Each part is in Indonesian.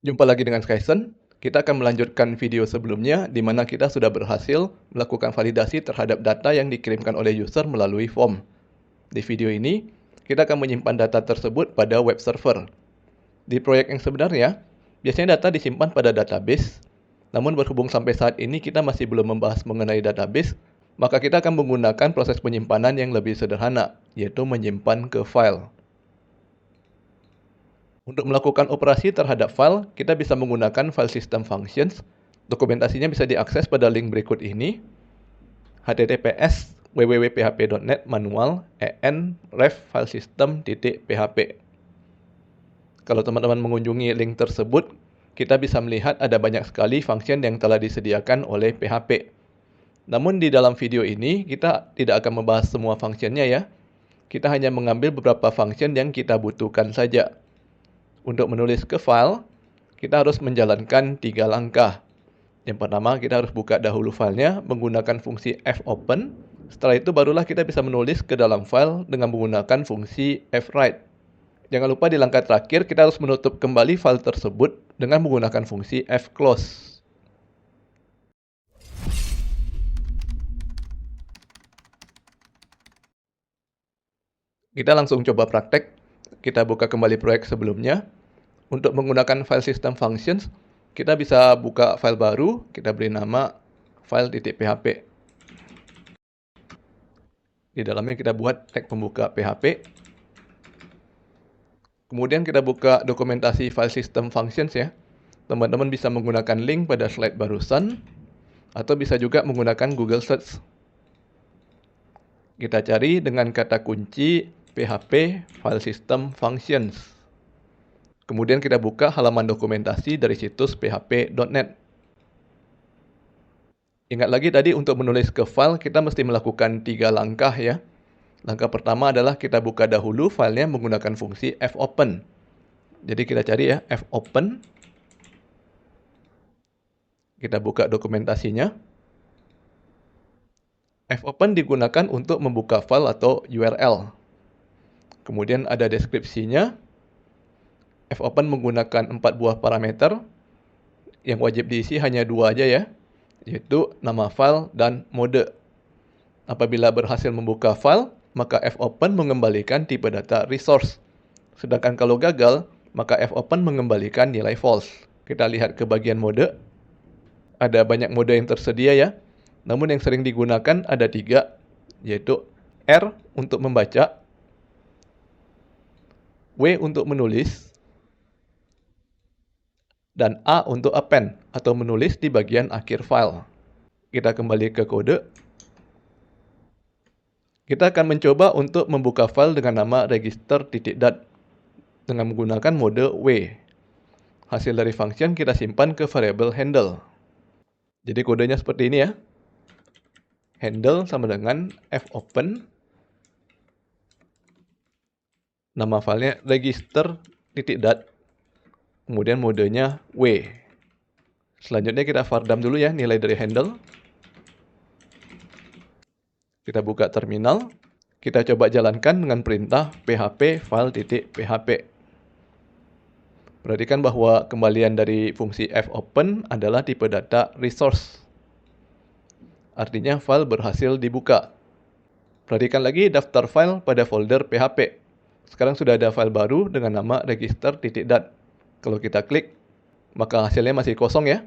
Jumpa lagi dengan Skyson. Kita akan melanjutkan video sebelumnya di mana kita sudah berhasil melakukan validasi terhadap data yang dikirimkan oleh user melalui form. Di video ini, kita akan menyimpan data tersebut pada web server. Di proyek yang sebenarnya, biasanya data disimpan pada database, namun berhubung sampai saat ini kita masih belum membahas mengenai database, maka kita akan menggunakan proses penyimpanan yang lebih sederhana, yaitu menyimpan ke file. Untuk melakukan operasi terhadap file, kita bisa menggunakan file system functions. Dokumentasinya bisa diakses pada link berikut ini. https://www.php.net manual en ref filesystem.php. Kalau teman-teman mengunjungi link tersebut, kita bisa melihat ada banyak sekali function yang telah disediakan oleh PHP. Namun di dalam video ini, kita tidak akan membahas semua functionnya ya. Kita hanya mengambil beberapa function yang kita butuhkan saja. Untuk menulis ke file, kita harus menjalankan 3 langkah. Yang pertama, kita harus buka dahulu filenya menggunakan fungsi fopen. Setelah itu barulah kita bisa menulis ke dalam file dengan menggunakan fungsi fwrite. Jangan lupa di langkah terakhir, kita harus menutup kembali file tersebut dengan menggunakan fungsi fclose. Kita langsung coba praktek. Kita buka kembali proyek sebelumnya. Untuk menggunakan file system functions, kita bisa buka file baru, kita beri nama file.php. Di dalamnya kita buat tag pembuka PHP. Kemudian kita buka dokumentasi file system functions ya. Teman-teman bisa menggunakan link pada slide barusan, atau bisa juga menggunakan Google Search. Kita cari dengan kata kunci PHP file system functions. Kemudian kita buka halaman dokumentasi dari situs php.net. Ingat lagi tadi untuk menulis ke file kita mesti melakukan 3 langkah ya. Langkah pertama adalah kita buka dahulu filenya menggunakan fungsi fopen. Jadi kita cari ya fopen. Kita buka dokumentasinya. Fopen digunakan untuk membuka file atau URL. Kemudian ada deskripsinya. Fopen menggunakan 4 buah parameter. Yang wajib diisi hanya 2 aja ya, yaitu nama file dan mode. Apabila berhasil membuka file, maka fopen mengembalikan tipe data resource. Sedangkan kalau gagal, maka fopen mengembalikan nilai false. Kita lihat ke bagian mode. Ada banyak mode yang tersedia ya. Namun yang sering digunakan ada 3, yaitu R untuk membaca, W untuk menulis, dan A untuk append atau menulis di bagian akhir file. Kita kembali ke kode. Kita akan mencoba untuk membuka file dengan nama register.dat dengan menggunakan mode W. Hasil dari function kita simpan ke variable handle. Jadi kodenya seperti ini ya. Handle sama dengan fopen. Nama filenya register.dat. Kemudian modenya W. Selanjutnya kita vardam dulu ya nilai dari handle. Kita buka terminal. Kita coba jalankan dengan perintah php file.php. Perhatikan bahwa kembalian dari fungsi fopen adalah tipe data resource. Artinya file berhasil dibuka. Perhatikan lagi daftar file pada folder php. Sekarang sudah ada file baru dengan nama register.dat. Kalau kita klik, maka hasilnya masih kosong ya.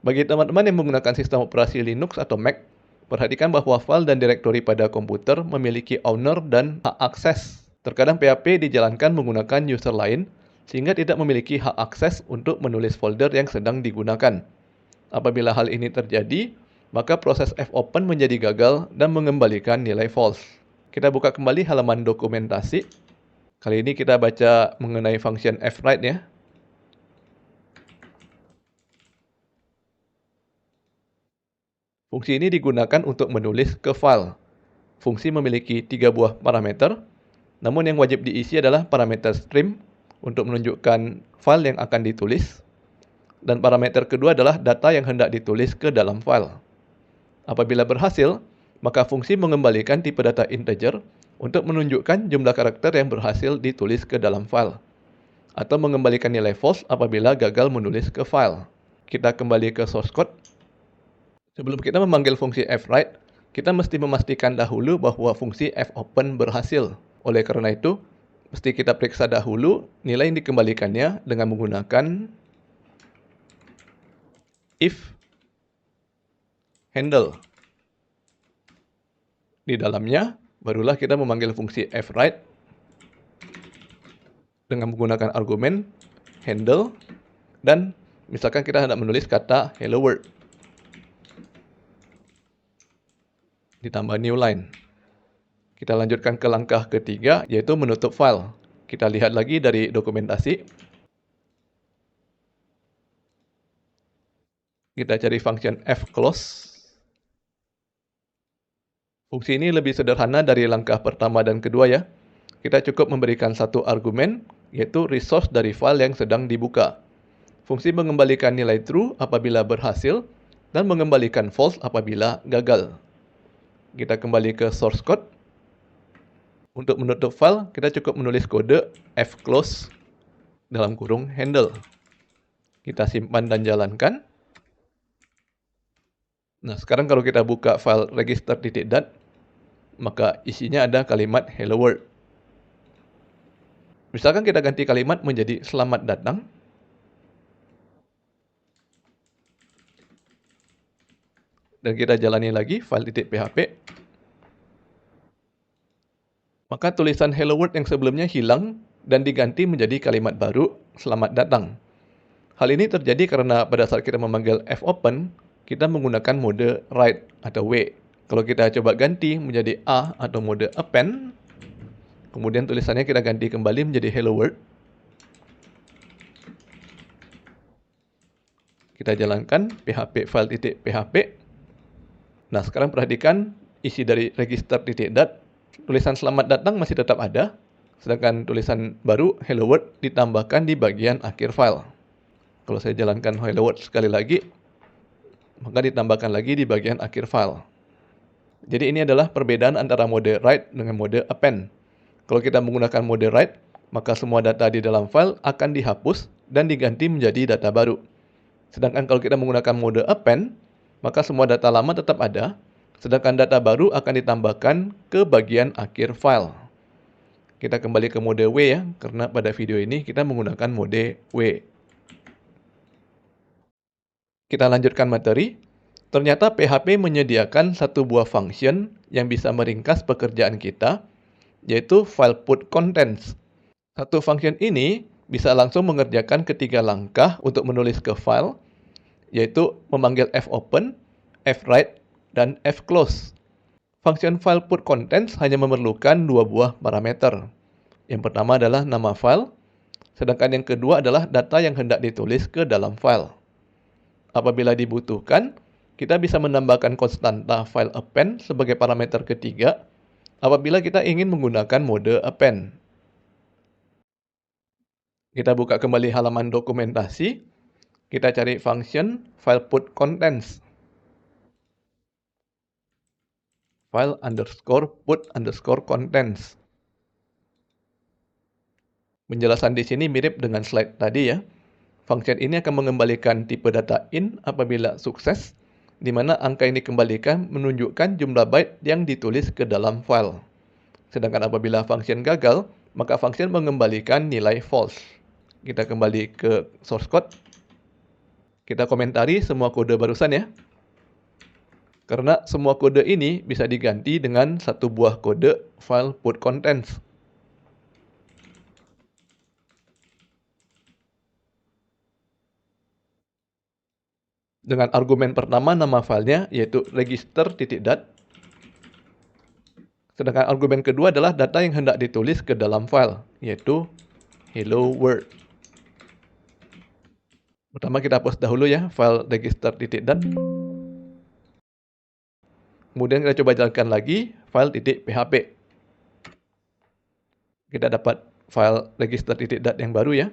Bagi teman-teman yang menggunakan sistem operasi Linux atau Mac, perhatikan bahwa file dan direktori pada komputer memiliki owner dan hak akses. Terkadang PHP dijalankan menggunakan user lain, sehingga tidak memiliki hak akses untuk menulis folder yang sedang digunakan. Apabila hal ini terjadi, maka proses fopen menjadi gagal dan mengembalikan nilai false. Kita buka kembali halaman dokumentasi. Kali ini kita baca mengenai function fwrite ya. Fungsi ini digunakan untuk menulis ke file. Fungsi memiliki 3 buah parameter, namun yang wajib diisi adalah parameter stream untuk menunjukkan file yang akan ditulis, dan parameter kedua adalah data yang hendak ditulis ke dalam file. Apabila berhasil, maka fungsi mengembalikan tipe data integer untuk menunjukkan jumlah karakter yang berhasil ditulis ke dalam file. atau mengembalikan nilai false apabila gagal menulis ke file. Kita kembali ke source code. Sebelum kita memanggil fungsi fwrite, kita mesti memastikan dahulu bahwa fungsi fopen berhasil. Oleh karena itu, mesti kita periksa dahulu nilai yang dikembalikannya dengan menggunakan if handle. Di dalamnya, barulah kita memanggil fungsi fwrite dengan menggunakan argumen handle dan misalkan kita hendak menulis kata hello world. Ditambah new line. Kita lanjutkan ke langkah ketiga, yaitu menutup file. Kita lihat lagi dari dokumentasi. Kita cari function fclose. Fungsi ini lebih sederhana dari langkah pertama dan kedua ya. Kita cukup memberikan satu argumen, yaitu resource dari file yang sedang dibuka. Fungsi mengembalikan nilai true apabila berhasil, dan mengembalikan false apabila gagal. Kita kembali ke source code. Untuk menutup file, kita cukup menulis kode fclose dalam kurung handle. Kita simpan dan jalankan. Nah, sekarang kalau kita buka file register.dat, maka isinya ada kalimat hello world. Misalkan kita ganti kalimat menjadi selamat datang. Dan kita jalani lagi file.php. Maka tulisan hello world yang sebelumnya hilang dan diganti menjadi kalimat baru, selamat datang. Hal ini terjadi karena pada saat kita memanggil fopen, kita menggunakan mode write atau W. Kalau kita coba ganti menjadi A atau mode append, kemudian tulisannya kita ganti kembali menjadi hello world. Kita jalankan php file.php. Nah, sekarang perhatikan isi dari register.dat. Tulisan selamat datang masih tetap ada, sedangkan tulisan baru hello world ditambahkan di bagian akhir file. Kalau saya jalankan hello world sekali lagi, maka ditambahkan lagi di bagian akhir file. Jadi ini adalah perbedaan antara mode write dengan mode append. Kalau kita menggunakan mode write, maka semua data di dalam file akan dihapus dan diganti menjadi data baru. Sedangkan kalau kita menggunakan mode append, maka semua data lama tetap ada, sedangkan data baru akan ditambahkan ke bagian akhir file. Kita kembali ke mode W ya, karena pada video ini kita menggunakan mode W. Kita lanjutkan materi. Ternyata PHP menyediakan satu buah function yang bisa meringkas pekerjaan kita, yaitu file put contents. Satu function ini bisa langsung mengerjakan ketiga langkah untuk menulis ke file, yaitu memanggil fopen, fwrite, dan fclose. Function file put contents hanya memerlukan dua buah parameter. Yang pertama adalah nama file, sedangkan yang kedua adalah data yang hendak ditulis ke dalam file. Apabila dibutuhkan, kita bisa menambahkan konstanta file append sebagai parameter ketiga apabila kita ingin menggunakan mode append. Kita buka kembali halaman dokumentasi, kita cari function file put contents. File underscore put underscore contents. Penjelasan di sini mirip dengan slide tadi ya. Function ini akan mengembalikan tipe data in apabila sukses, di mana angka yang dikembalikan menunjukkan jumlah byte yang ditulis ke dalam file. Sedangkan apabila function gagal, maka function mengembalikan nilai false. Kita kembali ke source code. Kita komentari semua kode barusan ya. Karena semua kode ini bisa diganti dengan satu buah kode file put contents. Dengan argumen pertama nama filenya yaitu register.dat. Sedangkan argumen kedua adalah data yang hendak ditulis ke dalam file, yaitu hello world. Pertama kita hapus dahulu ya file register.dat. Kemudian kita coba jalankan lagi file.php. Kita dapat file register.dat yang baru ya.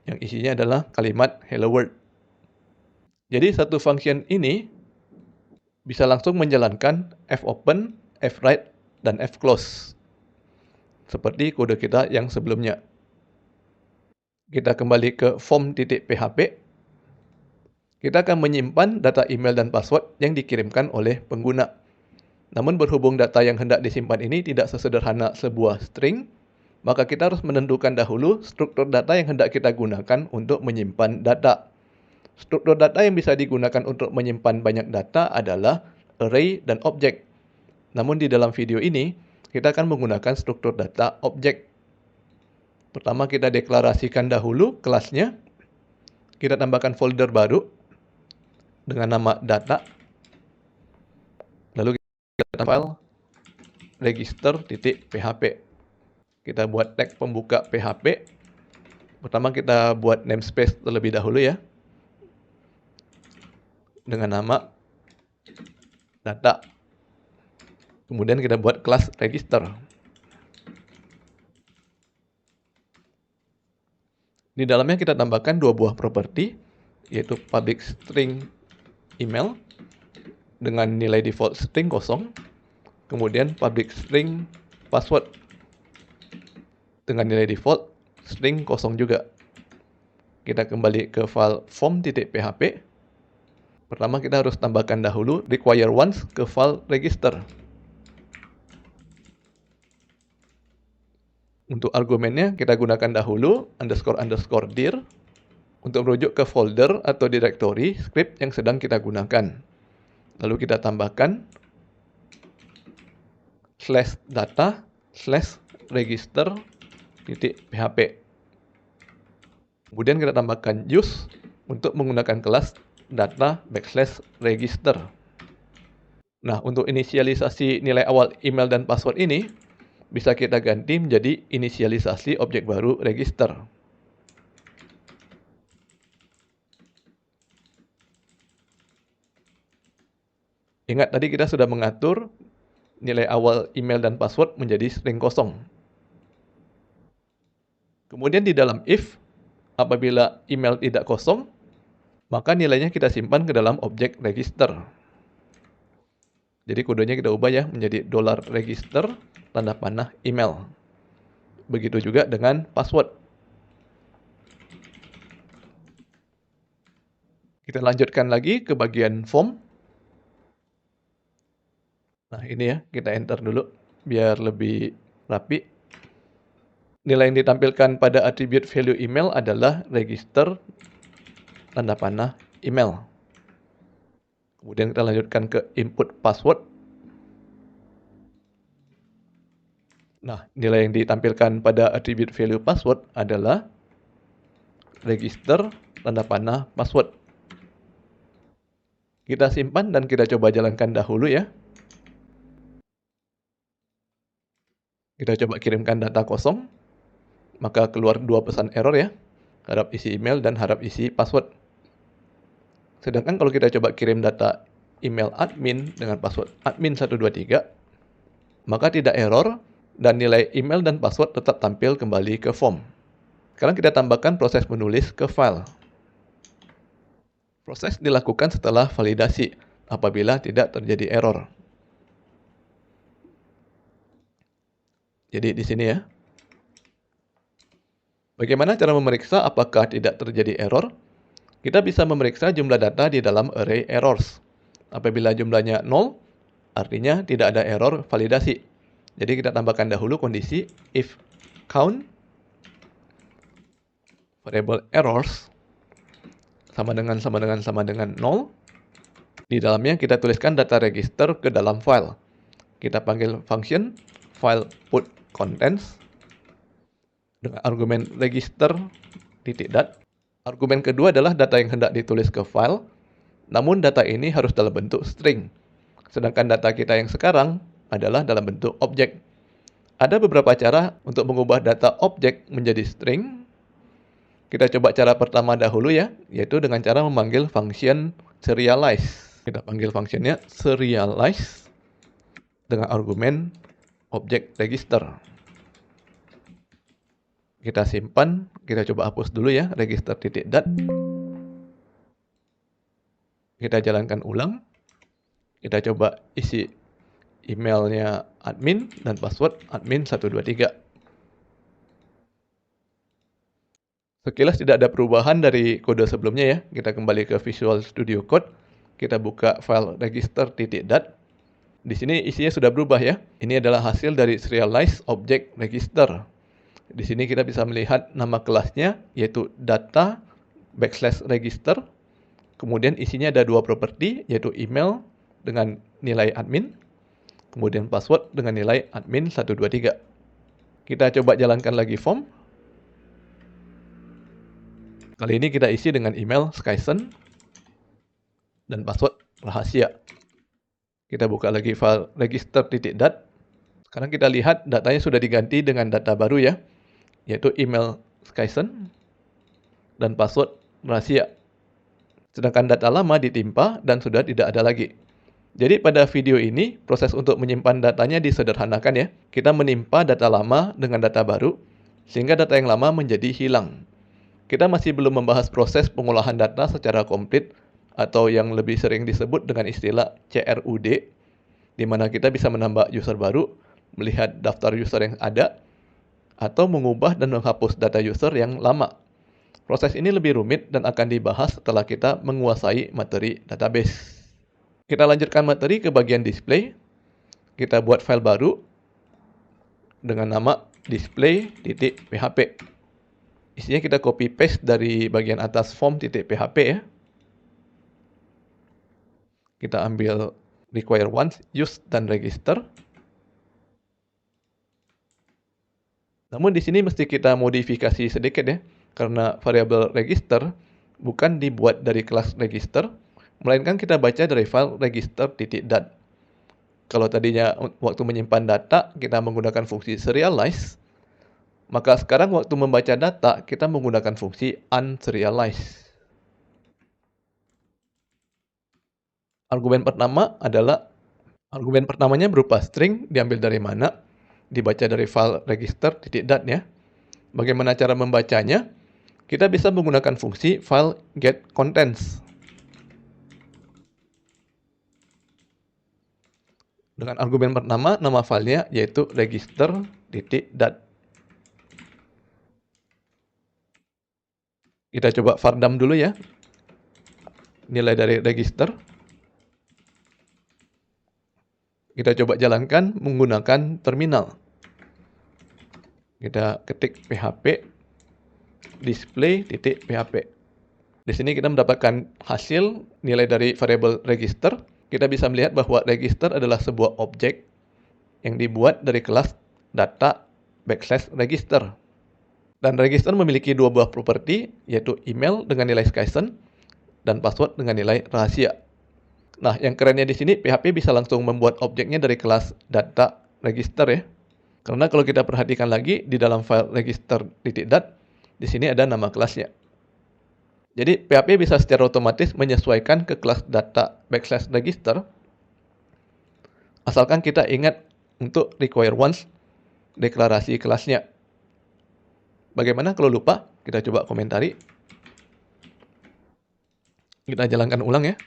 Yang isinya adalah kalimat hello world. Jadi satu function ini bisa langsung menjalankan fopen, fwrite, dan fclose. Seperti kode kita yang sebelumnya. Kita kembali ke form.php. Kita akan menyimpan data email dan password yang dikirimkan oleh pengguna. Namun berhubung data yang hendak disimpan ini tidak sesederhana sebuah string, maka kita harus menentukan dahulu struktur data yang hendak kita gunakan untuk menyimpan data. Struktur data yang bisa digunakan untuk menyimpan banyak data adalah array dan objek. Namun di dalam video ini, kita akan menggunakan struktur data objek. Pertama kita deklarasikan dahulu kelasnya. Kita tambahkan folder baru dengan nama data. Lalu kita file register.php. Kita buat tag pembuka PHP. Pertama kita buat namespace terlebih dahulu ya. Dengan nama data. Kemudian kita buat kelas register. Di dalamnya kita tambahkan dua buah properti, yaitu public string email dengan nilai default string kosong, kemudian public string password dengan nilai default string kosong juga. Kita kembali ke file form.php. Pertama kita harus tambahkan dahulu require once ke file register. Untuk argumennya kita gunakan dahulu __dir untuk merujuk ke folder atau directory script yang sedang kita gunakan. Lalu kita tambahkan /data/register.php. Kemudian kita tambahkan use untuk menggunakan kelas data/register. Nah, untuk inisialisasi nilai awal email dan password ini, bisa kita ganti menjadi inisialisasi objek baru register. Ingat tadi kita sudah mengatur nilai awal email dan password menjadi string kosong. Kemudian di dalam if, apabila email tidak kosong, maka nilainya kita simpan ke dalam objek register. Jadi kodenya kita ubah ya menjadi $register tanda panah email. Begitu juga dengan password. Kita lanjutkan lagi ke bagian form. Nah ini ya, kita enter dulu biar lebih rapi. Nilai yang ditampilkan pada attribute value email adalah register tanda panah email. Kemudian kita lanjutkan ke input password. Nah, nilai yang ditampilkan pada attribute value password adalah register tanda panah password. Kita simpan dan kita coba jalankan dahulu ya. Kita coba kirimkan data kosong, maka keluar dua pesan error ya, harap isi email dan harap isi password. Sedangkan kalau kita coba kirim data email admin dengan password admin123, maka tidak error dan nilai email dan password tetap tampil kembali ke form. Sekarang kita tambahkan proses menulis ke file. Proses dilakukan setelah validasi apabila tidak terjadi error. Jadi di sini ya. Bagaimana cara memeriksa apakah tidak terjadi error? Kita bisa memeriksa jumlah data di dalam array errors. Apabila jumlahnya 0, artinya tidak ada error validasi. Jadi kita tambahkan dahulu kondisi if count variable errors sama dengan 0. Di dalamnya kita tuliskan data register ke dalam file. Kita panggil function file put contents dengan argumen register.dat. Argumen kedua adalah data yang hendak ditulis ke file, namun data ini harus dalam bentuk string. Sedangkan data kita yang sekarang adalah dalam bentuk objek. Ada beberapa cara untuk mengubah data objek menjadi string. Kita coba cara pertama dahulu ya, yaitu dengan cara memanggil function serialize. Kita panggil fungsinya serialize dengan argumen objek register. Kita simpan, kita coba hapus dulu ya, register.dat. Kita jalankan ulang. Kita coba isi emailnya admin dan password admin123. Sekilas tidak ada perubahan dari kode sebelumnya ya. Kita kembali ke Visual Studio Code. Kita buka file register.dat. Di sini isinya sudah berubah ya. Ini adalah hasil dari serialize object register. Di sini kita bisa melihat nama kelasnya yaitu data \register. Kemudian isinya ada dua properti yaitu email dengan nilai admin. Kemudian password dengan nilai admin 123. Kita coba jalankan lagi form. Kali ini kita isi dengan email Skyson dan password rahasia. Kita buka lagi file register.dat. Sekarang kita lihat datanya sudah diganti dengan data baru ya, yaitu email Skyson dan password rahasia. Sedangkan data lama ditimpa dan sudah tidak ada lagi. Jadi pada video ini, proses untuk menyimpan datanya disederhanakan ya. Kita menimpa data lama dengan data baru, sehingga data yang lama menjadi hilang. Kita masih belum membahas proses pengolahan data secara komplit atau yang lebih sering disebut dengan istilah CRUD, di mana kita bisa menambah user baru, melihat daftar user yang ada, atau mengubah dan menghapus data user yang lama. Proses ini lebih rumit dan akan dibahas setelah kita menguasai materi database. Kita lanjutkan materi ke bagian display. Kita buat file baru dengan nama display.php. Isinya kita copy paste dari bagian atas form.php ya. Kita ambil require once, use, dan register. Namun di sini mesti kita modifikasi sedikit ya, karena variabel register bukan dibuat dari kelas register, melainkan kita baca dari file register.dat. Kalau tadinya waktu menyimpan data kita menggunakan fungsi serialize, maka sekarang waktu membaca data kita menggunakan fungsi unserialize. Argumen pertamanya berupa string, diambil dari mana? Dibaca dari file register.dat ya. Bagaimana cara membacanya? Kita bisa menggunakan fungsi file getContents. Dengan argumen pertama, nama filenya yaitu register.dat. Kita coba vardam dulu ya. Nilai dari register. Kita coba jalankan menggunakan terminal. Kita ketik php display.php. Di sini kita mendapatkan hasil nilai dari variabel register. Kita bisa melihat bahwa register adalah sebuah objek yang dibuat dari kelas data \register. Dan register memiliki dua buah properti, yaitu email dengan nilai Skyson dan password dengan nilai rahasia. Nah, yang kerennya di sini PHP bisa langsung membuat objeknya dari kelas data register ya. Karena kalau kita perhatikan lagi di dalam file register.dat, di sini ada nama kelasnya. Jadi PHP bisa secara otomatis menyesuaikan ke kelas data \register, asalkan kita ingat untuk require once deklarasi kelasnya. Bagaimana kalau lupa? Kita coba komentari. Kita jalankan ulang ya.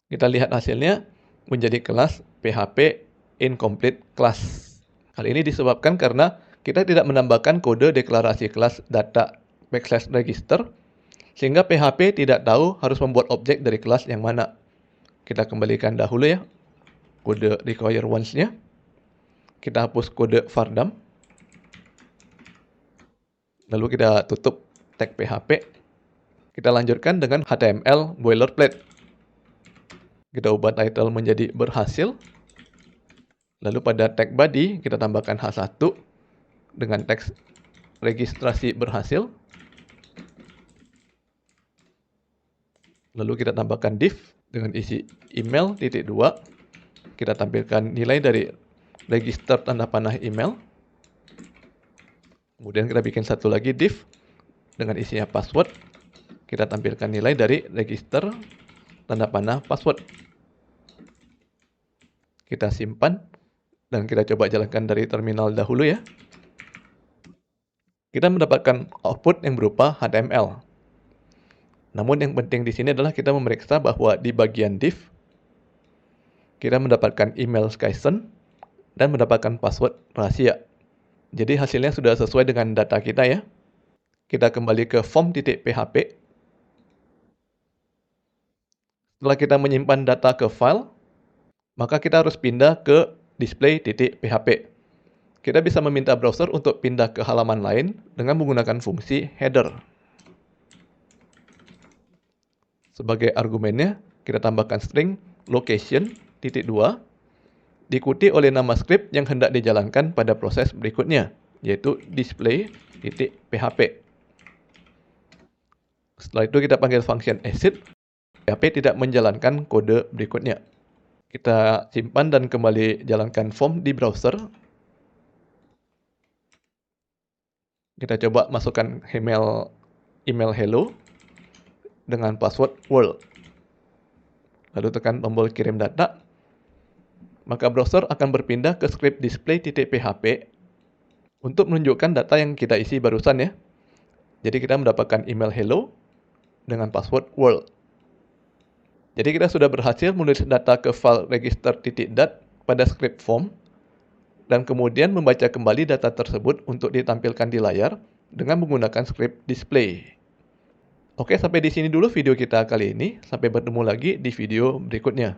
Kita lihat hasilnya menjadi kelas PHP incomplete class. Hal ini disebabkan karena kita tidak menambahkan kode deklarasi kelas data \register, sehingga PHP tidak tahu harus membuat objek dari kelas yang mana. Kita kembalikan dahulu ya kode require once-nya. Kita hapus kode vardam. Lalu kita tutup tag PHP. Kita lanjutkan dengan HTML boilerplate. Kita ubah title menjadi berhasil. Lalu pada tag body kita tambahkan H1 dengan teks registrasi berhasil. Lalu kita tambahkan div dengan isi email .2. Kita tampilkan nilai dari register tanda panah email. Kemudian kita bikin satu lagi div dengan isinya password. Kita tampilkan nilai dari register tanda panah password. Kita simpan dan kita coba jalankan dari terminal dahulu ya. Kita mendapatkan output yang berupa HTML. Namun yang penting di sini adalah kita memeriksa bahwa di bagian div kita mendapatkan email Skyson dan mendapatkan password rahasia. Jadi hasilnya sudah sesuai dengan data kita ya. kita kembali ke form.php. Setelah kita menyimpan data ke file, maka kita harus pindah ke display.php. Kita bisa meminta browser untuk pindah ke halaman lain dengan menggunakan fungsi header. Sebagai argumennya, kita tambahkan string location.2 diikuti oleh nama script yang hendak dijalankan pada proses berikutnya, yaitu display.php. Setelah itu kita panggil function exit. PHP tidak menjalankan kode berikutnya. Kita simpan dan kembali jalankan form di browser. Kita coba masukkan email hello dengan password world. Lalu tekan tombol kirim data. Maka browser akan berpindah ke script display.php untuk menunjukkan data yang kita isi barusan ya. Jadi kita mendapatkan email hello dengan password world. Jadi kita sudah berhasil menulis data ke file register.dat pada script form dan kemudian membaca kembali data tersebut untuk ditampilkan di layar dengan menggunakan script display. Oke, sampai di sini dulu video kita kali ini. Sampai bertemu lagi di video berikutnya.